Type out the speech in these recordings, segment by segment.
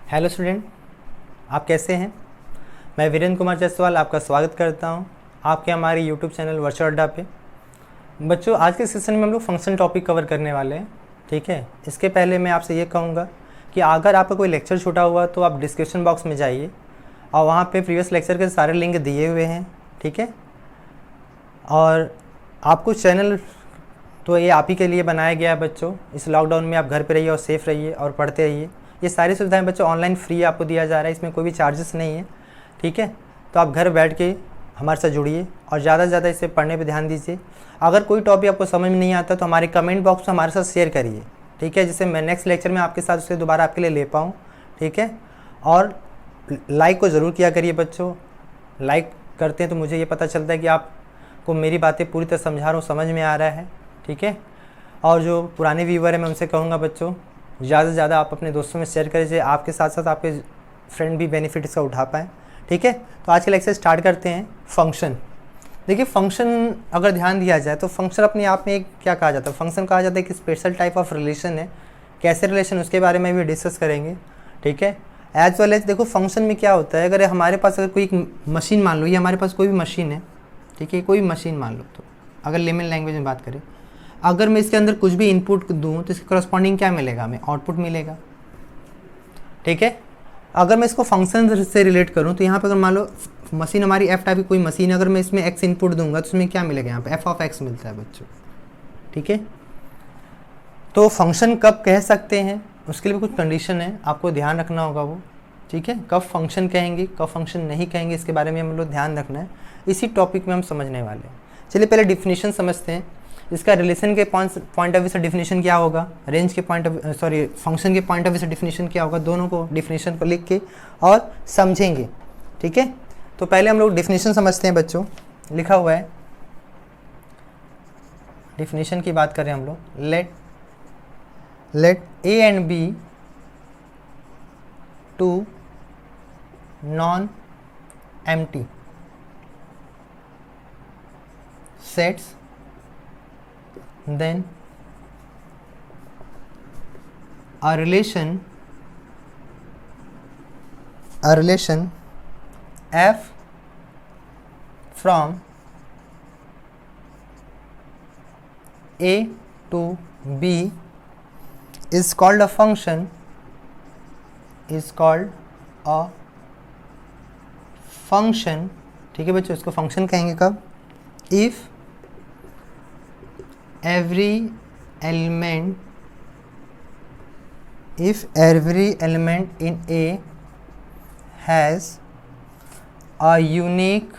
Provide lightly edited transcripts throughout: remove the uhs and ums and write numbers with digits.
Hello student, आप कैसे हैं। मैं वीरेंद्र कुमार जायसवाल आपका स्वागत करता हूं आपके हमारे यूट्यूब चैनल वर्चुअल अड्डा पे। बच्चों, आज के सेशन में हम लोग फंक्शन टॉपिक कवर करने वाले हैं। ठीक है, इसके पहले मैं आपसे ये कहूँगा कि अगर आपका कोई लेक्चर छूटा हुआ तो आप डिस्क्रिप्शन बॉक्स में जाइए और वहाँ पे प्रीवियस लेक्चर के सारे लिंक दिए हुए हैं। ठीक है, और आपको चैनल तो ये आप ही के लिए बनाया गया है बच्चों। इस लॉकडाउन में आप घर पे रहिए और सेफ़ रहिए और पढ़ते रहिए। ये सारी सुविधाएं बच्चों ऑनलाइन फ्री आपको दिया जा रहा है, इसमें कोई भी चार्जेस नहीं है। ठीक है, तो आप घर बैठ के हमारे साथ जुड़िए और ज़्यादा से ज़्यादा इसे पढ़ने पे ध्यान दीजिए। अगर कोई टॉपिक आपको समझ में नहीं आता तो हमारे कमेंट बॉक्स में हमारे साथ शेयर करिए। ठीक है, जिससे मैं नेक्स्ट लेक्चर में आपके साथ उसे दोबारा आपके लिए ले पाऊँ। ठीक है, और लाइक को ज़रूर किया करिए बच्चों। लाइक करते हैं तो मुझे ये पता चलता है कि आपको मेरी बातें पूरी तरह समझा रहा हूँ, समझ में आ रहा है। ठीक है, और जो पुराने व्यूवर हैं मैं उनसे कहूँगा बच्चों ज़्यादा से ज़्यादा आप अपने दोस्तों में शेयर करिए, आपके साथ साथ आपके फ्रेंड भी बेनिफिट इसका उठा पाएँ। ठीक है, तो आज के लेक्चर स्टार्ट करते हैं। फंक्शन, देखिए फंक्शन अगर ध्यान दिया जाए तो फंक्शन अपने आप में एक क्या कहा जाता है, फंक्शन कहा जाता है कि स्पेशल टाइप ऑफ रिलेशन है। कैसे रिलेशन, उसके बारे में भी डिस्कस करेंगे। ठीक है, एज वेल एज देखो फंक्शन में क्या होता है, अगर हमारे पास अगर कोई मशीन मान लो, ये हमारे पास कोई भी मशीन है। ठीक है, कोई मशीन मान लो, तो अगर लेमन लैंग्वेज में बात करें, अगर मैं इसके अंदर कुछ भी इनपुट दूं तो इसके करस्पॉन्डिंग क्या मिलेगा, हमें आउटपुट मिलेगा। ठीक है, अगर मैं इसको फंक्शन से रिलेट करूं तो यहाँ पे अगर मान लो मशीन हमारी एफ टाइप की कोई मशीन, अगर मैं इसमें एक्स इनपुट दूंगा तो इसमें क्या मिलेगा, यहाँ पे एफ ऑफ एक्स मिलता है बच्चों। ठीक है, तो फंक्शन कब कह सकते हैं उसके लिए भी कुछ कंडीशन है, आपको ध्यान रखना होगा वो। ठीक है, कब फंक्शन कहेंगे कब फंक्शन नहीं कहेंगे, इसके बारे में हम लोग ध्यान रखना है। इसी टॉपिक में हम समझने वाले हैं। चलिए पहले डिफिनीशन समझते हैं। इसका रिलेशन के पॉइंट ऑफ व्यू से डिफिनीशन क्या होगा, रेंज के पॉइंट ऑफ फंक्शन के पॉइंट ऑफ व्यू से डिफिनीशन क्या होगा, दोनों को डिफिनीशन को लिख के और समझेंगे। ठीक है, तो पहले हम लोग डिफिनीशन समझते हैं बच्चों। लिखा हुआ है, डिफिनीशन की बात करें हम लोग, let A and B two non empty sets, then a relation f from a to b is called a function, ठीक है बच्चों, इसको फंक्शन कहेंगे कब, if every element in A has a unique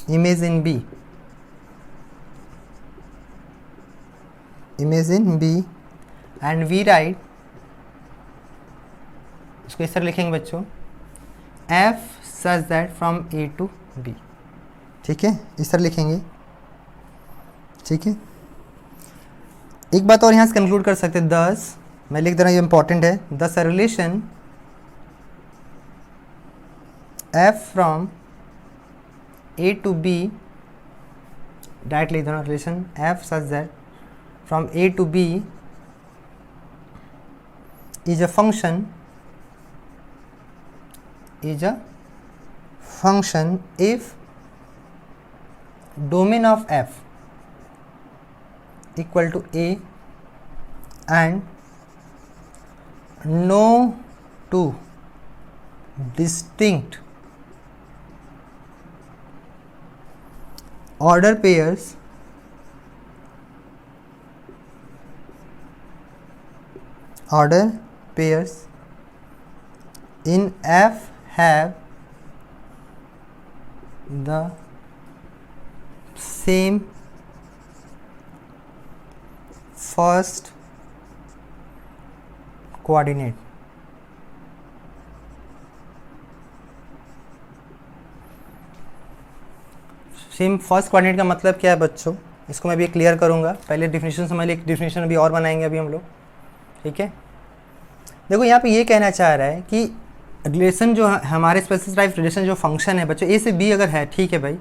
image in B, and we write, इसको इस तरह लिखेंगे बच्चों, F such that from A to B। ठीक है, इस तरह लिखेंगे। ठीक है, एक बात और यहाँ से कंक्लूड कर सकते हैं, दस मैं लिख दे रहा हूँ, ये इंपॉर्टेंट है, this relation f from A to B, direct लिख दे रहा हूँ, relation f such that from A to B is a function if domain of f equal to a and no two distinct order pairs in f have the same first coordinate। Same first coordinate का मतलब क्या है बच्चों, इसको मैं भी clear करूंगा। पहले डिफिनीशन समझ लिए, डिफिनीशन अभी और बनाएंगे अभी हम लोग। ठीक है, देखो यहाँ पे ये कहना चाह रहा है कि रिलेशन जो हमारे स्पेसिफाइड रिलेशन जो फंक्शन है बच्चों, ए से बी अगर है, ठीक है भाई,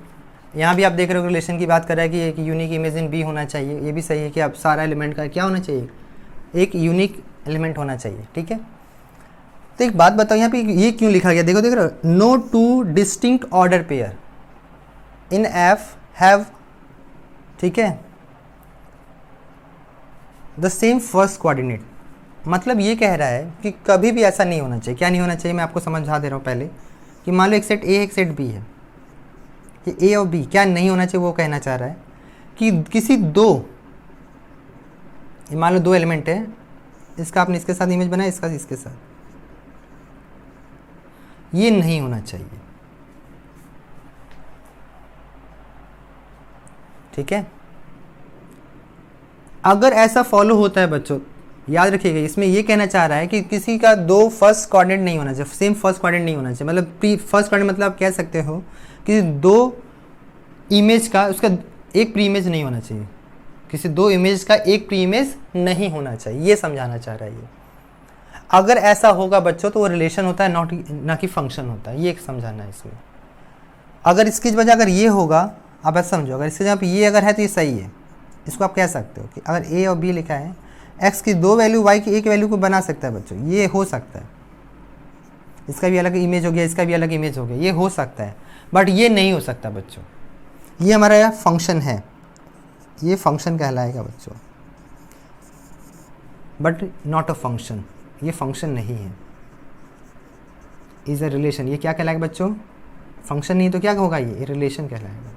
यहाँ भी आप देख रहे हो रिलेशन की बात कर रहा है कि एक यूनिक इमेज इन बी होना चाहिए। ये भी सही है कि आप सारा एलिमेंट का क्या होना चाहिए, एक यूनिक एलिमेंट होना चाहिए, ठीक है। तो एक बात बताओ यहाँ पे ये क्यों लिखा गया, देखो देख रहे हो, no two distinct order pair in f have, ठीक है, द सेम फर्स्ट कोऑर्डिनेट। मतलब ये कह रहा है कि कभी भी ऐसा नहीं होना चाहिए। क्या नहीं होना चाहिए, मैं आपको समझा दे रहा हूँ पहले, कि मान लो एक सेट ए एक सेट बी है, कि ए और बी क्या नहीं होना चाहिए, वो कहना चाह रहा है कि किसी दो, मान लो दो एलिमेंट है, इसका आपने इसके साथ इमेज बनाया, इसका इसके साथ, ये नहीं होना चाहिए, ठीक है। अगर ऐसा फॉलो होता है बच्चों, याद रखिएगा, इसमें ये कहना चाह रहा है कि किसी का दो फर्स्ट कोऑर्डिनेट नहीं होना चाहिए, सेम फर्स्ट कोऑर्डिनेट नहीं होना चाहिए। मतलब फर्स्ट कोऑर्डिनेट मतलब आप कह सकते हो कि दो इमेज का उसका एक प्री इमेज नहीं होना चाहिए, किसी दो इमेज का एक प्री इमेज नहीं होना चाहिए, ये समझाना चाह रहा है ये। अगर ऐसा होगा बच्चों तो वो रिलेशन होता है, ना कि फंक्शन होता है, ये समझाना है इसमें। अगर इसकी वजह अगर ये होगा, आप ऐसा समझो, अगर इसके जहाँ पे ये अगर है तो ये सही है, इसको आप कह सकते हो कि अगर ए और बी लिखा है, एक्स की दो वैल्यू वाई की एक वैल्यू को बना सकता है बच्चों, ये हो सकता है। इसका भी अलग इमेज हो गया, इसका भी अलग इमेज हो गया, ये हो सकता है, बट ये नहीं हो सकता बच्चों। ये हमारा फंक्शन है, ये फंक्शन कहलाएगा बच्चों, बट नॉट अ फंक्शन, ये फंक्शन नहीं है, इज अ रिलेशन। ये क्या कहलाएगा बच्चों, फंक्शन नहीं तो क्या होगा, ये रिलेशन कहलाएगा।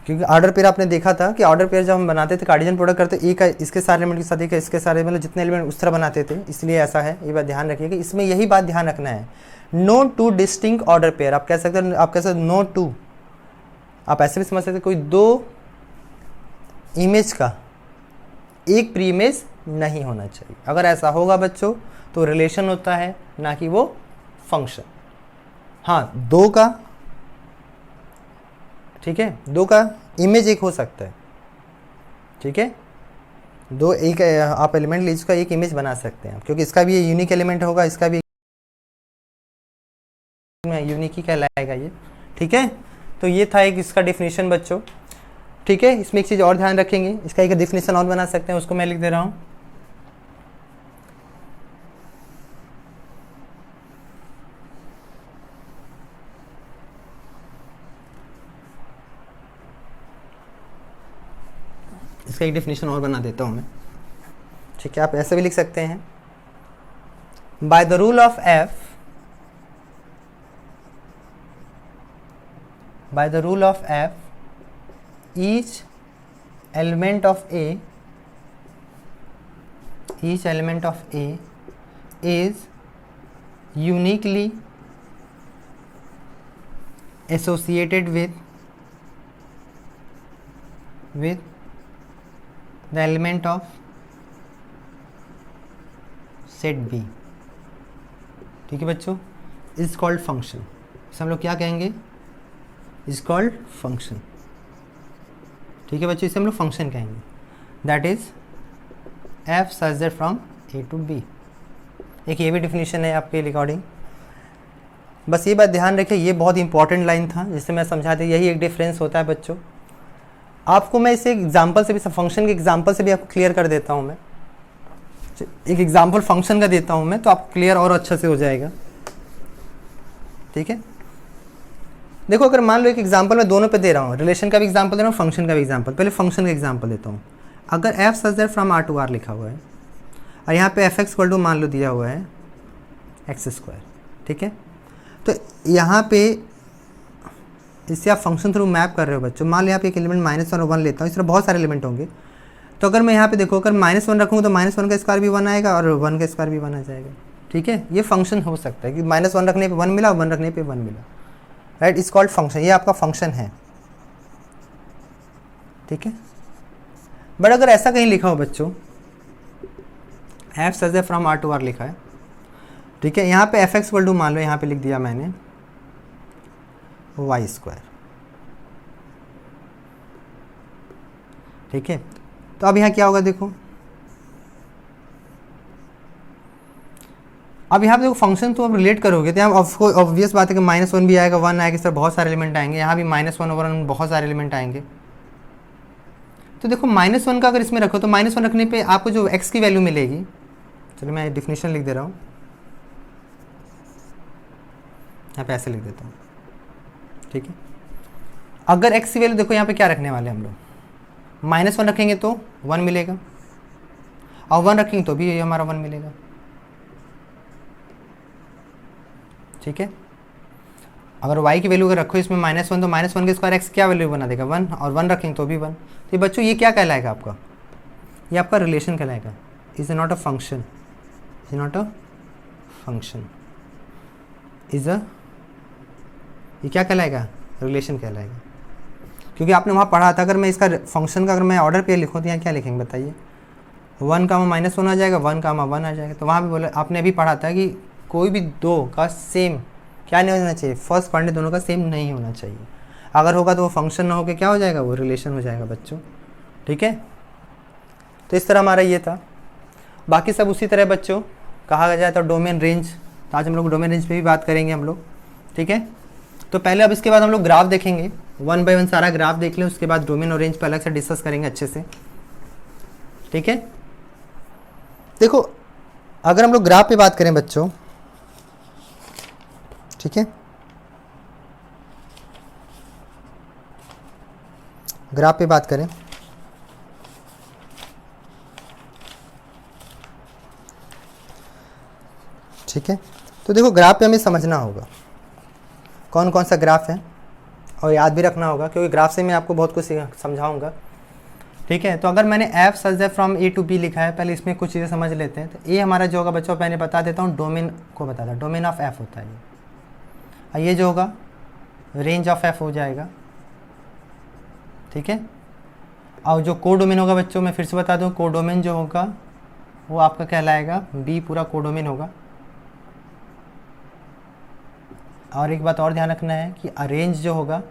क्योंकि ऑर्डर पेयर आपने देखा था कि ऑर्डर पेयर जब हम बनाते थे, कार्टेशियन प्रोडक्ट करते, एक इसके सारे एलिमेंट के साथ एक इसके सारे, मतलब जितने एलिमेंट उस तरह बनाते थे, इसलिए ऐसा है। ये बात ध्यान रखिएगा, इसमें यही बात ध्यान रखना है। No two distinct order pair, आप कह सकते हो, आप कह सकते नो टू, आप ऐसे भी समझ सकते, कोई दो इमेज का एक प्री इमेज नहीं होना चाहिए। अगर ऐसा होगा बच्चों तो रिलेशन होता है, ना कि वो फंक्शन। हाँ, दो का, ठीक है, दो का इमेज एक हो सकता है, ठीक है, दो एक आप एलिमेंट लीजिए, उसका एक इमेज बना सकते हैं, क्योंकि इसका भी यूनिक एलिमेंट होगा, इसका भी यूनिक ही कहलाएगा ये, ठीक है। तो ये था एक इसका डेफिनेशन बच्चों, ठीक है। इसमें एक चीज़ और ध्यान रखेंगे, इसका एक डेफिनेशन और बना सकते हैं, उसको मैं लिख दे रहा हूँ। इसका एक डेफिनेशन और बना देता हूँ मैं, ठीक है। आप ऐसे भी लिख सकते हैं, by the rule of F, by the rule of f, each element of a is uniquely associated with the element of set b, ठीक है बच्चों। इज कॉल्ड फंक्शन, इसे हम लोग क्या कहेंगे, इज कॉल्ड फंक्शन, ठीक है बच्चों, इसे हम लोग फंक्शन कहेंगे। That is f such that from A to B. एक ये भी डिफिनीशन है आपके रिकॉर्डिंग, बस ये बात ध्यान रखिए, ये बहुत इंपॉर्टेंट लाइन था जिससे मैं समझा दी, यही एक डिफरेंस होता है बच्चों। आपको मैं इसे एग्जाम्पल से भी, फंक्शन के एग्जाम्पल से भी आपको क्लियर कर देता हूँ मैं। एक एग्जाम्पल फंक्शन का देता हूँ मैं, तो आप क्लियर और अच्छे से हो जाएगा, ठीक है। देखो, अगर मान लो एक एग्जांपल मैं दोनों पे दे रहा हूँ, रिलेशन का भी एग्जांपल दे रहा हूँ, फंक्शन का भी एग्जांपल। पहले फंक्शन का एग्जांपल देता हूँ। अगर f such that from R to R लिखा हुआ है और यहाँ पे एफ एक्स इक्वल टू मान लो दिया हुआ है एक्स स्क्वायर, ठीक है। तो यहाँ पे इससे आप फंक्शन थ्रू मैप कर रहे हो बच्चों। मान लो यहाँ पे एक एलिमेंट -1 और 1 लेता हूँ, इस तरह बहुत सारे एलिमेंट होंगे। तो अगर मैं यहाँ पे देखो, अगर -1 रखूँ तो -1 का स्क्वायर भी 1 आएगा और 1 का स्क्वायर भी 1 आ जाएगा, ठीक है। ये फंक्शन हो सकता है कि -1 रखने पे 1 मिला, 1 रखने पे 1 मिला, राइट। इज कॉल्ड फंक्शन, ये आपका फंक्शन है, ठीक है। बट अगर ऐसा कहीं लिखा हो बच्चों, f such that from R to R लिखा है, ठीक है। यहाँ पे एफ एक्स इक्वल टू मान लो यहाँ पे लिख दिया मैंने वाई स्क्वायर, ठीक है। तो अब यहाँ क्या होगा देखो, अब यहाँ पे देखो फंक्शन तो अब रिलेट करोगे तो यहाँ ऑब्वियस बात है कि -1 भी आएगा, 1 आएगा, इस तरह बहुत सारे एलिमेंट आएंगे। यहाँ भी -1 और 1 बहुत सारे एलिमेंट आएंगे, तो देखो -1 का अगर इसमें रखो तो -1 रखने पे आपको जो x की वैल्यू मिलेगी, चलो मैं डिफिनीशन लिख दे रहा हूँ, यहाँ पे ऐसे लिख देता हूँ, ठीक है। अगर x की वैल्यू देखो यहाँ पे क्या रखने वाले हम लोग, -1 रखेंगे तो 1 मिलेगा, और 1 रखेंगे तो भी हमारा 1 मिलेगा, ठीक है। अगर y की वैल्यू अगर रखो इसमें -1 तो -1 के स्क्वायर x क्या वैल्यू बना देगा 1, और 1 रखेंगे तो भी 1। तो बच्चों ये क्या कहलाएगा आपका, ये आपका रिलेशन कहलाएगा। Is not a function, is not a function, is a, ये क्या कहलाएगा, रिलेशन कहलाएगा। क्योंकि आपने वहाँ पढ़ा था, अगर मैं इसका फंक्शन का अगर मैं ऑर्डर पे लिखूँ तो यहाँ क्या लिखेंगे बताइए, 1 का -1 आ जाएगा, 1 का 1 आ जाएगा। तो वहाँ भी बोला आपने अभी पढ़ा था कि कोई भी दो का सेम क्या नहीं होना चाहिए, फर्स्ट क्वांटिटी दोनों का सेम नहीं होना चाहिए। अगर होगा तो वो फंक्शन ना होकर क्या हो जाएगा, वो रिलेशन हो जाएगा बच्चों, ठीक है। तो इस तरह हमारा ये था, बाकी सब उसी तरह बच्चों कहा जाए तो डोमेन रेंज। तो आज हम लोग डोमेन रेंज पे भी बात करेंगे हम लोग, ठीक है। तो पहले अब इसके बाद हम लोग ग्राफ देखेंगे, 1 बाय 1 सारा ग्राफ देख लें, उसके बाद डोमेन और रेंज पे अलग से डिस्कस करेंगे अच्छे से, ठीक है। देखो अगर हम लोग ग्राफ पे बात करें बच्चों, ठीक है, ग्राफ पे बात करें, ठीक है। तो देखो ग्राफ पे हमें समझना होगा कौन कौन सा ग्राफ है, और याद भी रखना होगा, क्योंकि ग्राफ से मैं आपको बहुत कुछ समझाऊंगा, ठीक है। तो अगर मैंने f such from a to b लिखा है, पहले इसमें कुछ चीज़ें समझ लेते हैं। तो a हमारा जो होगा बच्चों, मैंने बता देता हूँ, डोमेन को बता था, डोमेन ऑफ f होता है ये, और ये जो होगा रेंज ऑफ f हो जाएगा, ठीक है। और जो कोडोमेन होगा बच्चों, मैं फिर से बता दूँ, कोडोमेन जो होगा वो आपका कहलाएगा b पूरा कोडोमेन होगा। और एक बात और ध्यान रखना है कि अरेंज जो होगा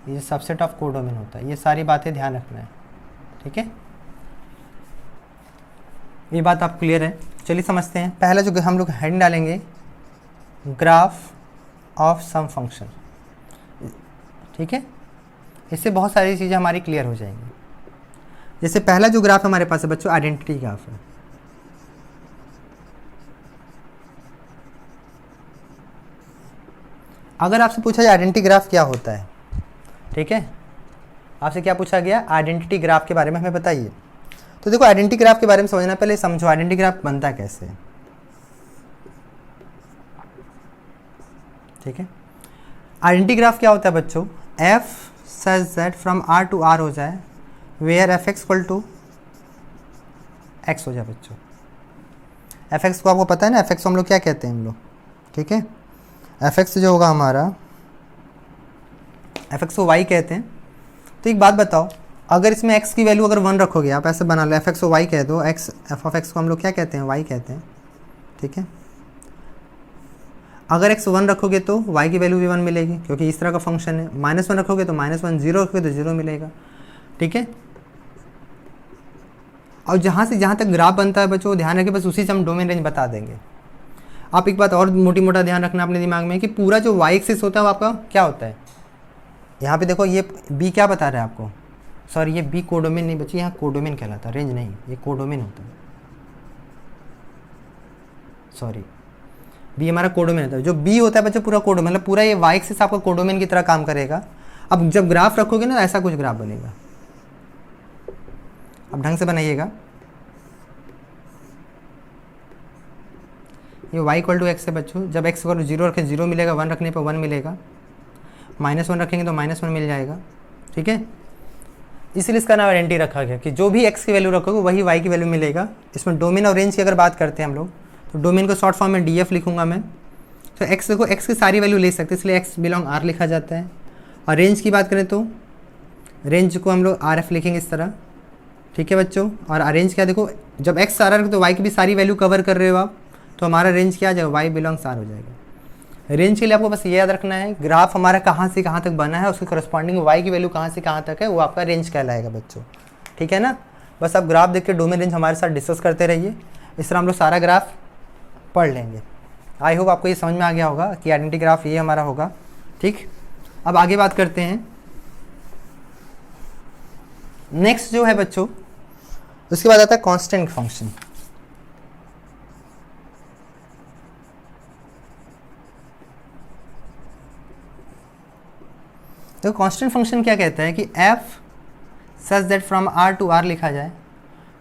ये सबसेट ऑफ कोडोमेन होता है, ये सारी बातें ध्यान रखना है, ठीक है। ये बात आप क्लियर है। चलिए समझते हैं, पहला जो हम लोग हेडिंग डालेंगे, ग्राफ ऑफ सम फंक्शन, ठीक है। इससे बहुत सारी चीज़ें हमारी क्लियर हो जाएंगी। जैसे पहला जो ग्राफ हमारे पास है बच्चों, आइडेंटिटी ग्राफ है। अगर आपसे पूछा जाए आइडेंटिटी ग्राफ क्या होता है, ठीक है, आपसे क्या पूछा गया, आइडेंटिटी ग्राफ के बारे में हमें बताइए। तो देखो आइडेंटिटी ग्राफ के बारे में समझना, पहले समझो आइडेंटिटी ग्राफ बनता कैसे है, ठीक है। आइडेंटिटी ग्राफ क्या होता है बच्चों, f such that from r to r हो जाए, where f(x) equal to x हो जाए बच्चों। f(x) को आपको पता है ना, f(x) को हम लोग क्या कहते हैं हम लोग, ठीक है। f(x) जो होगा हमारा, f(x) को y कहते हैं। तो एक बात बताओ, अगर इसमें x की वैल्यू अगर 1 रखोगे, आप ऐसे बना लो, f(x) को y कह दो, f(x) को हम लोग क्या कहते हैं, y कहते हैं, ठीक है। अगर x 1 रखोगे तो y की वैल्यू भी 1 मिलेगी, क्योंकि इस तरह का फंक्शन है। -1 रखोगे तो -1, 0 रखोगे तो 0 मिलेगा, ठीक है। और जहाँ से जहाँ तक ग्राफ बनता है बच्चों, ध्यान रखें, बस उसी से हम डोमेन रेंज बता देंगे। आप एक बात और मोटा ध्यान रखना अपने दिमाग में, कि पूरा जो y एक्सिस होता है वो आपका क्या होता है, यहाँ पे देखो ये b क्या बता रहा है आपको, सॉरी ये b कोडोमेन नहीं बच्चे, यहाँ कोडोमेन कहलाता है, रेंज नहीं, ये कोडोमेन होता है, सॉरी b हमारा कोडोमेन होता है। जो b होता है बच्चे पूरा कोडोमेन, मतलब पूरा ये y एक्सिस आपका कोडोमेन की तरह काम करेगा। अब जब ग्राफ रखोगे ना, ऐसा कुछ ग्राफ बनेगा, अब ढंग से बनाइएगा। ये y इक्वल टू x है बच्चों, जब x इक्वल टू 0 रखें 0 मिलेगा, 1 रखने पर 1 मिलेगा, -1 रखेंगे तो -1 मिल जाएगा, ठीक है। इसलिए इसका नाम आइडेंटिटी रखा गया कि जो भी x की वैल्यू रखोगे वही y की वैल्यू मिलेगा। इसमें डोमेन और रेंज की अगर बात करते हैं हम लोग, तो डोमेन को शॉर्ट फॉर्म में df लिखूंगा मैं। तो x देखो, x की सारी वैल्यू ले सकते हैं, इसलिए x बिलोंग r लिखा जाता है। और रेंज की बात करें तो रेंज को हम लोग rf लिखेंगे इस तरह, ठीक है बच्चों। और अरेंज क्या, देखो जब x आ रहा है तो y की भी सारी वैल्यू कवर कर रहे हो आप, तो हमारा रेंज क्या आ जाएगा, y बिलोंग्स r हो जाएगा। रेंज के लिए आपको बस ये याद रखना है, ग्राफ हमारा कहाँ से कहाँ तक बना है, उसके करस्पॉन्डिंग y की वैल्यू कहाँ से कहाँ तक है, वो आपका रेंज कहलाएगा बच्चों, ठीक है ना। बस आप ग्राफ देख के डोमेन रेंज हमारे साथ डिस्कस करते रहिए, इस तरह हम लोग सारा ग्राफ पढ़ लेंगे। आई होप आपको ये समझ में आ गया होगा कि आइडेंटिटी ग्राफ ये हमारा होगा, ठीक। अब आगे बात करते हैं, नेक्स्ट जो है बच्चों, उसके बाद आता है कांस्टेंट फंक्शन। तो कांस्टेंट फंक्शन क्या कहता है कि f such that from r to r लिखा जाए,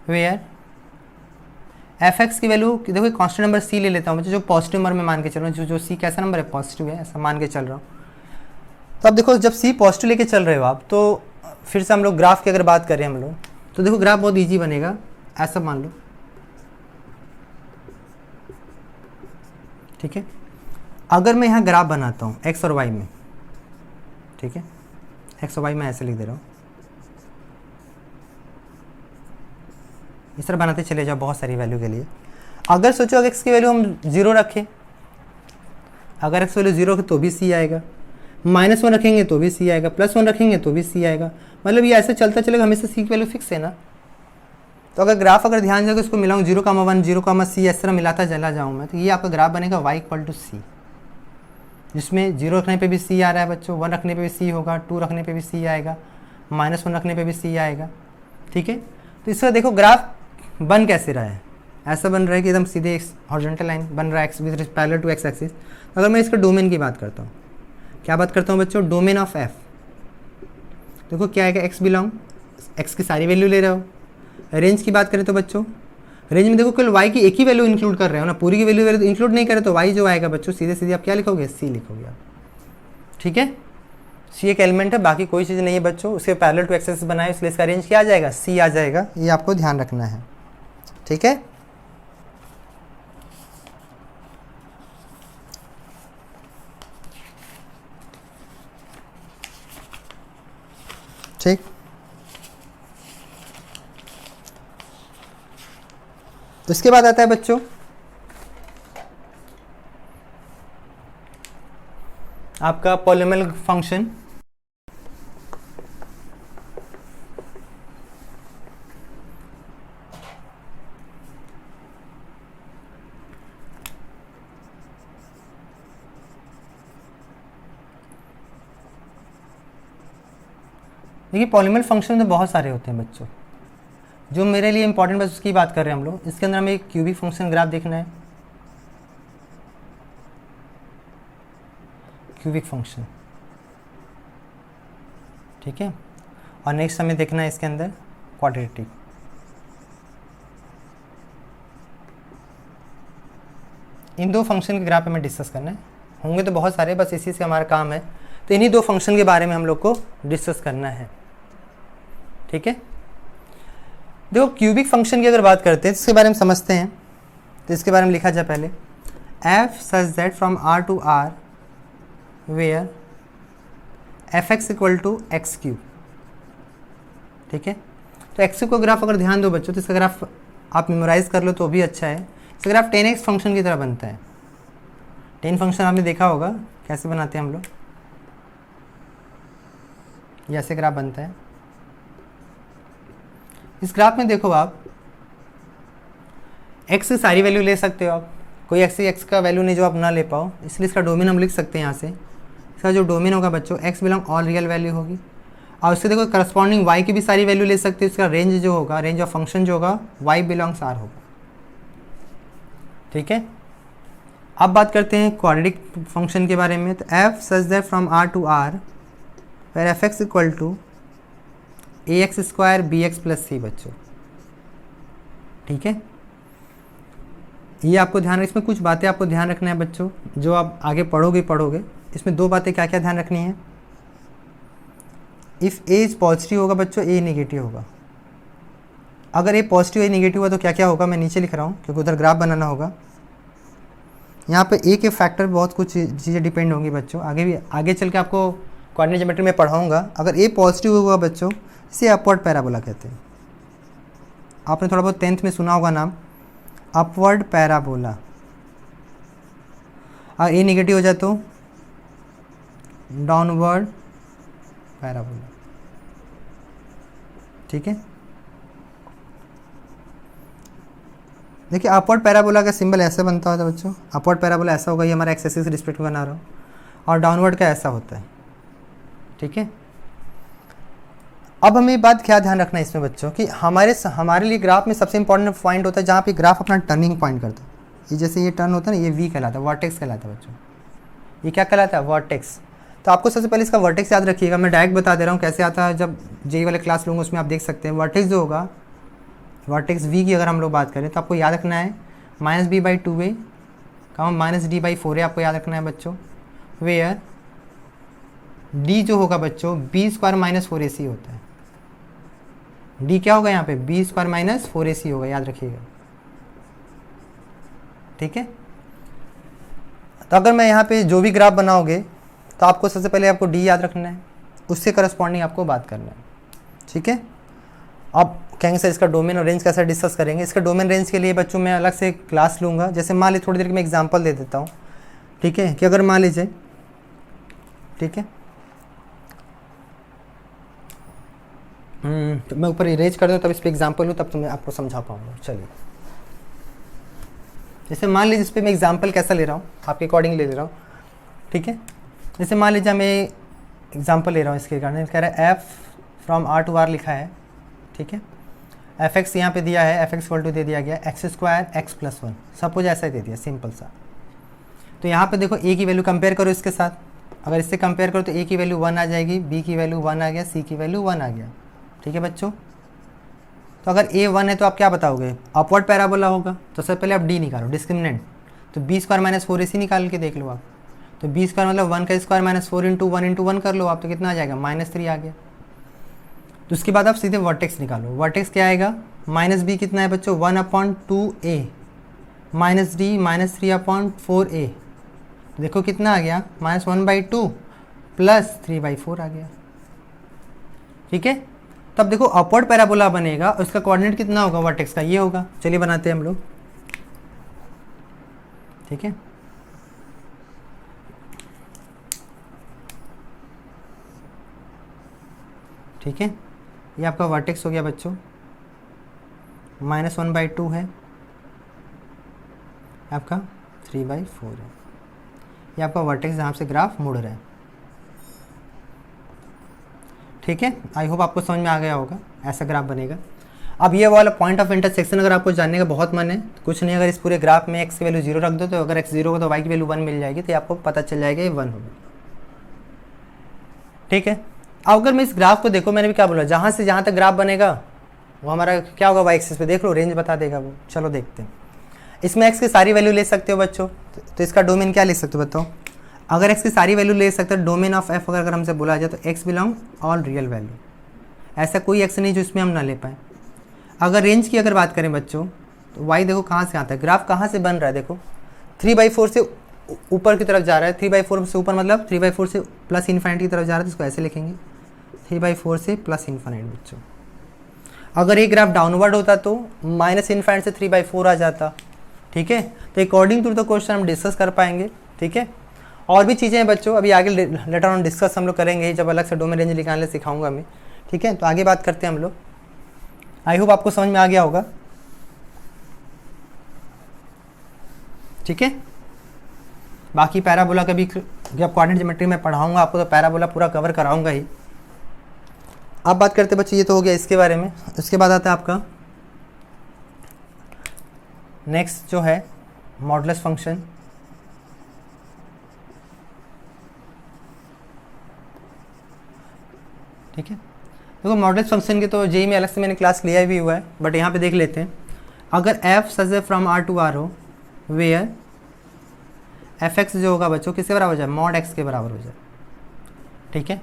वेयर f(x) की वैल्यू, देखो कांस्टेंट नंबर c ले लेता हूँ बच्चों, जो पॉजिटिव नंबर में मान के चल रहा हूँ, जो c कैसा नंबर है, पॉजिटिव है, ऐसा मान के चल रहा हूँ। तो अब देखो जब c पॉजिटिव लेके चल रहे हो आप, तो फिर से हम लोग ग्राफ की अगर बात करें हम लोग, तो देखो ग्राफ बहुत ईजी बनेगा। ऐसा मान लो, ठीक है। अगर मैं यहाँ ग्राफ बनाता हूँ x और y में, ठीक है, x और y में ऐसे लिख दे रहा हूँ, इस तरह बनाते चले जाओ बहुत सारी वैल्यू के लिए। अगर सोचो अगर x की वैल्यू हम 0 रखें, अगर x वैल्यू 0 तो भी c आएगा, -1 रखेंगे तो भी c आएगा, +1 रखेंगे तो भी c आएगा। मतलब ये ऐसे चलता चलेगा, हमेशा c की वैल्यू फिक्स है ना। तो अगर ग्राफ अगर ध्यान से इसको मिलाऊँ 0,1 0,c इस तरह मिलाता चला जाऊँ मैं, तो ये आपका ग्राफ बनेगा y = c, जिसमें 0 रखने पे भी c आ रहा है बच्चों, 1 रखने पे भी c होगा, 2 रखने पे भी c आएगा, -1 रखने पे भी c आएगा, ठीक है। तो इसका देखो ग्राफ बन कैसे रहा है, ऐसा बन रहा है कि एकदम सीधे हॉरिजॉन्टल लाइन बन रहा है x with parallel to x axis. अगर मैं इसका डोमेन की बात करता हूँ, क्या बात करता हूँ बच्चों, डोमेन ऑफ f, देखो क्या आएगा, x बिलोंग, x की सारी वैल्यू ले रहे हो। रेंज की बात करें तो बच्चों, रेंज में देखो केवल y की एक ही वैल्यू इंक्लूड कर रहे हो ना, पूरी की वैल्यू इंक्लूड नहीं करे तो y जो आएगा बच्चों सीधे सीधे आप क्या लिखोगे, c लिखोगे आप, ठीक है। c एक एलिमेंट है, बाकी कोई चीज़ नहीं है बच्चों, उसके पैरेलल टू एक्स एक्सिस बनाए, इसलिए इसका रेंज क्या आ जाएगा, c आ जाएगा। ये आपको ध्यान रखना है, ठीक है। ठीक, तो इसके बाद आता है बच्चों आपका पॉलिनोमियल फंक्शन। देखिए पॉलिनोमियल फंक्शन तो बहुत सारे होते हैं बच्चों, जो मेरे लिए इंपॉर्टेंट बस उसकी बात कर रहे हैं हम लोग। इसके अंदर हमें एक क्यूबिक फंक्शन ग्राफ देखना है, क्यूबिक फंक्शन, ठीक है। और नेक्स्ट हमें देखना है इसके अंदर क्वाड्रेटिक। इन दो फंक्शन के ग्राफ हमें डिस्कस करना है, होंगे तो बहुत सारे, बस इसी से हमारा काम है। तो इन्हीं दो फंक्शन के बारे में हम लोग को डिस्कस करना है, ठीक है। देखो क्यूबिक फंक्शन की अगर बात करते हैं तो इसके बारे में समझते हैं। तो इसके बारे में लिखा जाए पहले, f such that from r to r where f(x) = x³, ठीक है। तो x³ का ग्राफ अगर ध्यान दो बच्चों, तो इसका ग्राफ आप मेमोराइज कर लो तो भी अच्छा है। इसका ग्राफ 10x फंक्शन की तरह बनता है। 10 फंक्शन आपने देखा होगा कैसे बनाते हैं हम लोग, ये ऐसे ग्राफ बनता है। इस ग्राफ में देखो आप x की सारी वैल्यू ले सकते हो आप, कोई x का वैल्यू नहीं जो आप ना ले पाओ, इसलिए इसका डोमेन हम लिख सकते हैं यहाँ से। इसका जो डोमेन होगा बच्चों, x belong all real value होगी, और उससे देखो करस्पॉन्डिंग y की भी सारी वैल्यू ले सकते हो। इसका रेंज जो होगा, रेंज ऑफ फंक्शन जो होगा y बिलोंग्स r होगा, ठीक है। अब बात करते हैं क्वाड्रेटिक फंक्शन के बारे में। तो f such that from r to r where f(x) = ax² bx + c बच्चों, ठीक है। ये आपको ध्यान, इसमें कुछ बातें आपको ध्यान रखना है बच्चों, जो आप आगे पढ़ोगे। इसमें दो बातें क्या क्या ध्यान रखनी है। इफ़ a इज पॉजिटिव होगा बच्चों, a नेगेटिव होगा। अगर a पॉजिटिव a नेगेटिव हुआ तो क्या क्या होगा, मैं नीचे लिख रहा हूँ क्योंकि उधर ग्राफ बनाना होगा। यहाँ पे a के फैक्टर बहुत कुछ चीज़ें डिपेंड होंगी बच्चों, आगे चल के आपको कोऑर्डिनेट ज्योमेट्री में पढ़ाऊँगा। अगर a पॉजिटिव हुआ बच्चों, इसे अपवर्ड पैराबोला कहते हैं। आपने थोड़ा बहुत 10th में सुना होगा नाम, अपवर्ड पैराबोला। और a नेगेटिव हो जाए तो डाउनवर्ड पैराबोला, ठीक है। देखिए अपवर्ड पैराबोला का सिंबल ऐसे बनता होता है बच्चों। अपवर्ड पैराबोला ऐसा होगा, ये हमारा एक्स एक्सिस रिस्पेक्ट में बना रहा हो, और डाउनवर्ड का ऐसा होता है, ठीक है। अब हमें बात क्या ध्यान रखना है इसमें बच्चों कि हमारे लिए ग्राफ में सबसे इंपॉर्टेंट पॉइंट होता है जहाँ पे ग्राफ अपना टर्निंग पॉइंट करता है। ये जैसे ये टर्न होता है ना, ये वी कहलाता है, वर्टेक्स कहलाता है बच्चों। ये क्या कहलाता है? वर्टेक्स। तो आपको सबसे पहले इसका वर्टेक्स याद रखिएगा। मैं डायरेक्ट बता दे रहा हूँ कैसे आता है, जब जेई वाले क्लास लूँगा उसमें आप देख सकते हैं। वर्टेक्स जो होगा, वर्टेक्स वी की अगर हम लोग बात करें तो आपको याद रखना है -b/2a -d/4a आपको याद रखना है बच्चों। वेयर d जो होगा बच्चों b² -4ac होता है। d क्या होगा यहाँ पे? b² -4ac होगा, याद रखिएगा, ठीक है। तो अगर मैं यहाँ पे जो भी ग्राफ बनाओगे तो आपको सबसे पहले आपको d याद रखना है, उससे करस्पॉन्डिंग आपको बात करना है, ठीक है। अब कहेंगे सर इसका डोमेन और रेंज कैसे डिस्कस करेंगे। इसका डोमेन रेंज के लिए बच्चों मैं अलग से क्लास लूँगा। जैसे मान लीजिए थोड़ी देर में एग्जांपल दे देता हूँ, ठीक है, कि अगर मान लीजिए, ठीक है, तो मैं ऊपर इरेज कर दूँ तब इस पर एग्जाम्पल लूँ, तब तो मैं आपको समझा पाऊँगा। चलिए, जैसे मान लीजिए इस पर मैं एग्जाम्पल कैसा ले रहा हूँ, आपके अकॉर्डिंग ले रहा हूँ, ठीक है। जैसे मान लीजिए मैं एग्जाम्पल ले रहा हूँ इसके कारण, कह रहा है f from r to r लिखा है, ठीक है। एफ एक्स यहाँ पर दिया है, एफ एक्स दे दिया गया x² x+1, सपोज ऐसा ही दे दिया, सिंपल सा। तो यहाँ पे देखो a की वैल्यू कंपेयर करो इसके साथ, अगर इससे कंपेयर करो तो a की वैल्यू 1 आ जाएगी, b की वैल्यू 1 आ गया, c की वैल्यू 1 आ गया, ठीक है बच्चों। तो अगर a 1 है तो आप क्या बताओगे? अपवर्ड पैराबोला होगा। तो सबसे पहले आप d निकालो, डिस्क्रिमिनेंट, तो b² -4ac निकाल के देख लो आप। तो b² मतलब 1 का स्क्वायर -4 × 1 × 1 कर लो आप, तो कितना आ जाएगा? -3 आ गया। तो उसके बाद आप सीधे वर्टेक्स निकालो। वर्टेक्स क्या आएगा? -b कितना है बच्चों? 1/2a -d -3/4a। देखो कितना आ गया? -1/2 + 3/4 आ गया, ठीक है। तब देखो अपवर्ड पैराबोला बनेगा और इसका कोऑर्डिनेट कितना होगा वर्टेक्स का? ये होगा। चलिए बनाते हैं हम लोग, ठीक है। ठीक है, ये आपका वर्टेक्स हो गया बच्चों, -1/2 है, आपका 3/4 है। ये आपका वर्टेक्स जहाँ से ग्राफ मुड़ रहा है, ठीक है। आई होप आपको समझ में आ गया होगा, ऐसा ग्राफ बनेगा। अब ये वाला पॉइंट ऑफ इंटरसेक्शन अगर आपको जानने का बहुत मन है, कुछ नहीं, अगर इस पूरे ग्राफ में x की वैल्यू 0 रख दो, तो अगर x 0 होगा तो y की वैल्यू 1 मिल जाएगी, तो आपको पता चल जाएगा ये 1 होगा, ठीक है। अब अगर मैं इस ग्राफ को देखो, मैंने भी क्या बोला, जहाँ से जहाँ तक ग्राफ बनेगा वो हमारा क्या होगा? y एक्सिस पे देख लो, रेंज बता देगा वो। चलो देखते हैं। इसमें x की सारी वैल्यू ले सकते हो बच्चों, तो इसका डोमेन क्या ले सकते हो बताओ? अगर x की सारी वैल्यू ले सकते हो, डोमेन ऑफ f अगर हमसे बोला जाए तो x belong all real value, ऐसा कोई x नहीं जो इसमें हम ना ले पाए। अगर रेंज की अगर बात करें बच्चों, तो y देखो कहाँ से आता है, ग्राफ कहाँ से बन रहा है, देखो 3/4 से ऊपर की तरफ जा रहा है। 3/4 से ऊपर मतलब 3/4 से प्लस इन्फाइनिटी की तरफ जा रहा है, तो इसको ऐसे लिखेंगे 3/4 से प्लस इन्फाइनिटी बच्चों। अगर ये ग्राफ डाउनवर्ड होता तो माइनस इन्फाइनिटी से 3/4 आ जाता, ठीक है। तो अकॉर्डिंग टू द क्वेश्चन हम डिस्कस कर पाएंगे, ठीक है। और भी चीज़ें हैं बच्चों, अभी आगे लेटर ऑन डिस्कस हम लोग करेंगे, जब अलग से डोमेन रेंज निकालने सिखाऊंगा मैं, ठीक है। तो आगे बात करते हैं हम लोग। आई होप आपको समझ में आ गया होगा, ठीक है। बाकी पैराबोला का भी जब कोऑर्डिनेट ज्योमेट्री में पढ़ाऊंगा आपको, तो पैराबोला पूरा कवर कराऊंगा ही। अब बात करते हैं बच्चे, ये तो हो गया इसके बारे में। उसके बाद आता है आपका नेक्स्ट जो है मॉडुलस फंक्शन, ठीक है। देखो मॉडुलस फंक्शन के तो जेई में अलग से मैंने क्लास लिया भी हुआ है, बट यहाँ पे देख लेते हैं। अगर f such from r to r हो, वेयर एफ एक्स जो होगा बच्चों किसके बराबर हो जाए? मॉड x के बराबर हो जाए, ठीक है।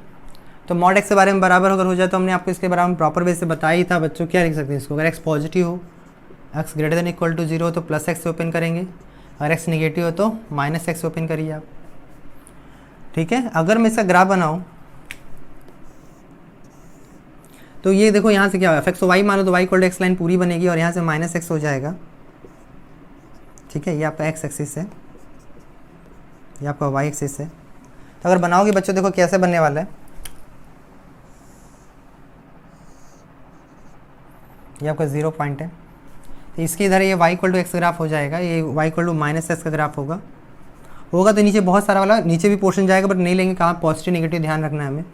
तो मॉड x के बारे में बराबर अगर हो जाए तो हमने आपको इसके बारे में प्रॉपर वे से बताया ही था बच्चों। क्या लिख सकते हैं इसको? अगर x पॉजिटिव हो, x greater than equal to 0 हो तो प्लस x से ओपन करेंगे, अगर x निगेटिव हो तो माइनस x से ओपन करिए आप, ठीक है। अगर मैं इसका ग्राफ बनाऊँ तो ये देखो यहाँ से क्या होगा, fx y मानो तो y equal to x line पूरी बनेगी और यहाँ से माइनस x हो जाएगा, ठीक है। ये आपका x एक्सिस है, ये आपका y एक्सिस है। तो अगर बनाओगे बच्चों देखो कैसे बनने वाला है, ये आपका 0 पॉइंट है, तो इसके इधर ये y equal to x graph हो जाएगा, ये y equal to minus x का ग्राफ होगा तो नीचे बहुत सारा वाला नीचे भी पोर्शन जाएगा, बट नहीं लेंगे कहाँ, पॉजिटिव नेगेटिव ध्यान रखना है हमें,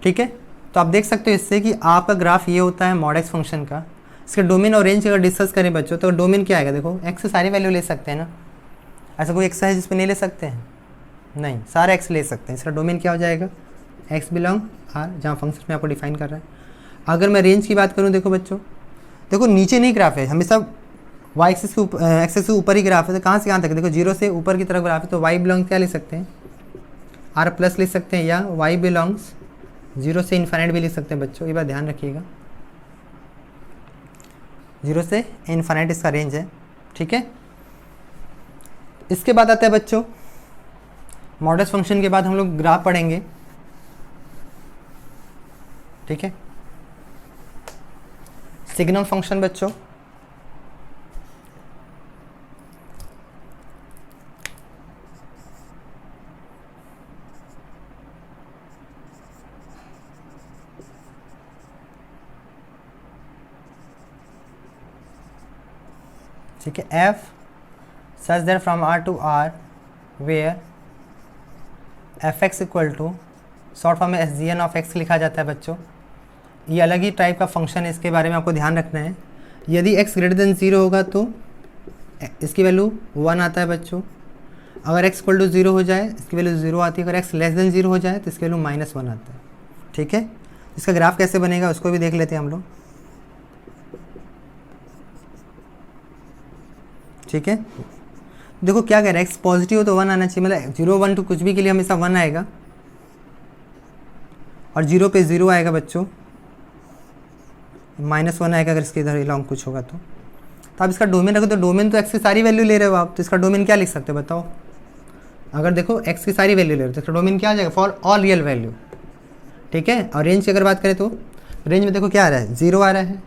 ठीक है। तो आप देख सकते हो इससे कि आपका ग्राफ ये होता है मॉड एक्स फंक्शन का। इसका डोमेन और रेंज अगर डिस्कस करें बच्चों तो डोमेन क्या आएगा, देखो एक्स से सारी वैल्यू ले सकते हैं ना, ऐसा कोई एक्स है जिस पे नहीं ले सकते हैं, नहीं, सारे एक्स ले सकते हैं। इसका डोमेन क्या हो जाएगा, एक्स बिलोंग आर, जहाँ फंक्शन में आपको डिफाइन कर रहा है। अगर मैं रेंज की बात करूँ, देखो बच्चों, देखो नीचे नहीं ग्राफ है, हमेशा वाई एक्सिस से ऊपर ही ग्राफ है, तो कहाँ से कहाँ तक, देखो 0 से ऊपर की तरफ ग्राफ है, तो वाई बिलोंग क्या लिख सकते हैं, आर प्लस लिख सकते हैं, या वाई बिलोंग्स 0 से इन्फाइनाइट भी लिख सकते हैं बच्चों, ये बात ध्यान रखिएगा, 0 से इन्फाइनाइट इसका रेंज है, ठीक है। इसके बाद आता है बच्चों मॉडल्स फंक्शन के बाद हम लोग ग्राफ पढ़ेंगे, ठीक है। सिग्नम फंक्शन बच्चों, ठीक है, f such that from R to R where f x equal to, short form में S G N of x लिखा जाता है बच्चों। ये अलग ही टाइप का फंक्शन है, इसके बारे में आपको ध्यान रखना है। यदि x ग्रेटर देन 0 होगा तो इसकी वैल्यू 1 आता है बच्चों, अगर x इक्वल टू 0 हो जाए इसकी वैल्यू 0 आती है, अगर x लेस देन 0 हो जाए तो इसकी वैल्यू -1 आता है, ठीक है। इसका ग्राफ कैसे बनेगा उसको भी देख लेते हैं हम लोग, ठीक है। देखो क्या कह रहा है, x पॉजिटिव हो तो 1 आना चाहिए, मतलब 0 1 2 कुछ भी के लिए हमेशा 1 आएगा, और 0 पे 0 आएगा बच्चों, -1 आएगा अगर इसके इधर लॉन्ग कुछ होगा तो आप इसका डोमेन रखो, तो डोमेन तो x की सारी वैल्यू ले रहे हो आप, तो इसका डोमेन क्या लिख सकते हो बताओ। अगर देखो x की सारी वैल्यू ले रहे हो तो इसका डोमेन क्या आ जाएगा, फॉर ऑल रियल वैल्यू, ठीक है। और रेंज की अगर बात करें तो रेंज में देखो क्या आ रहा है, 0 आ रहा है,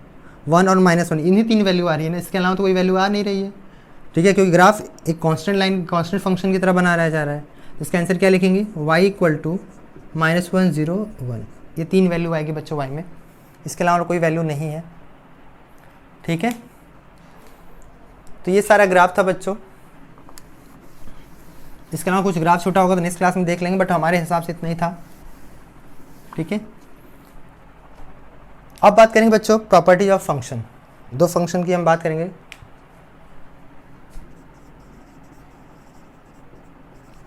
1 और -1, इन्हीं 3 वैल्यू आ रही है ना, इसके अलावा तो कोई वैल्यू आ नहीं रही है, ठीक है, क्योंकि ग्राफ एक कांस्टेंट लाइन कांस्टेंट फंक्शन की तरह बना रहा जा रहा है। इसका आंसर क्या लिखेंगे, y इक्वल टू -1 0 1, ये 3 वैल्यू आएगी बच्चों y में, इसके अलावा कोई वैल्यू नहीं है, ठीक है। तो ये सारा ग्राफ था बच्चों, इसके अलावा कुछ ग्राफ छोटा होगा तो नेक्स्ट क्लास में देख लेंगे, बट हमारे हिसाब से इतना ही था, ठीक है। अब बात करेंगे बच्चों प्रॉपर्टी ऑफ फंक्शन, 2 फंक्शन की हम बात करेंगे।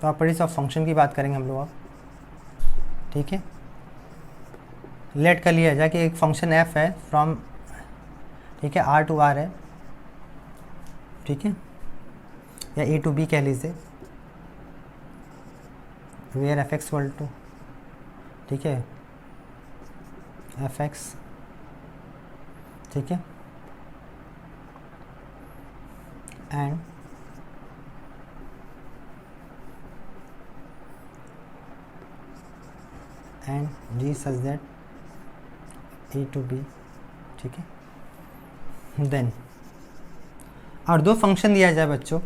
प्रॉपर्टीज ऑफ फंक्शन की बात करेंगे हम लोग अब, ठीक है। लेट कर लिया जाए कि एक फंक्शन f है फ्रॉम, ठीक है, r टू r है, ठीक है, या a टू b कह लीजिए, where f x equal to, ठीक है, एफ एक्स, ठीक है, and g such that a to b, ठीक है। देन और 2 फंक्शन दिया जाए बच्चों,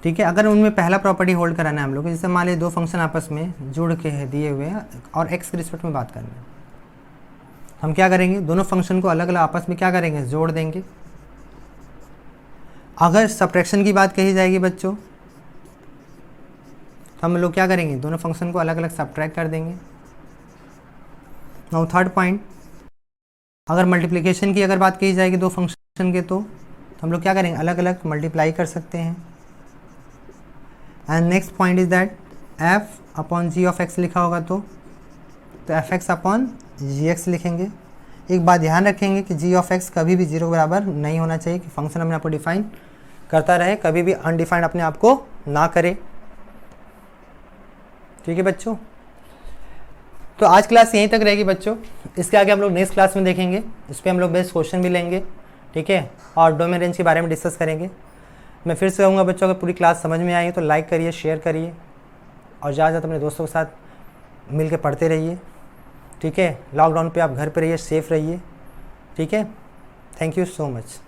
ठीक है, अगर उनमें पहला प्रॉपर्टी होल्ड कराना है हम लोग को, जैसे मान लीजिए 2 फंक्शन आपस में जुड़ के है दिए हुए हैं और x के रिस्पेक्ट में बात करना है, हम क्या करेंगे, दोनों फंक्शन को अलग अलग आपस में क्या करेंगे, जोड़ देंगे। अगर सब्ट्रैक्शन की बात कही जाएगी बच्चों तो हम लोग क्या करेंगे, दोनों फंक्शन को अलग अलग सब्ट्रैक्ट कर देंगे। नाउ थर्ड पॉइंट, अगर मल्टीप्लिकेशन की अगर बात की जाएगी 2 फंक्शन के तो हम लोग क्या करेंगे, अलग अलग मल्टीप्लाई कर सकते हैं। And next point is that f upon g of x लिखा होगा तो f x upon g x लिखेंगे। एक बात ध्यान रखेंगे कि जी ऑफ एक्स कभी भी 0 के बराबर नहीं होना चाहिए, कि फंक्शन अपने आप को डिफाइन करता रहे, कभी भी अनडिफाइंड अपने आप को ना करे, ठीक है बच्चों। तो आज क्लास यहीं तक रहेगी बच्चों, इसके आगे हम लोग नेक्स्ट क्लास में देखेंगे, इस पर हम लोग बेस्ट क्वेश्चन भी लेंगे, ठीक है, और डोमेन रेंज के बारे में डिस्कस करेंगे। मैं फिर से कहूँगा बच्चों, अगर पूरी क्लास समझ में आई तो लाइक करिए, शेयर करिए, और ज़्यादा अपने दोस्तों के साथ मिल के पढ़ते रहिए, ठीक है। लॉकडाउन पे आप घर पे रहिए, सेफ रहिए, ठीक है। Thank you so much.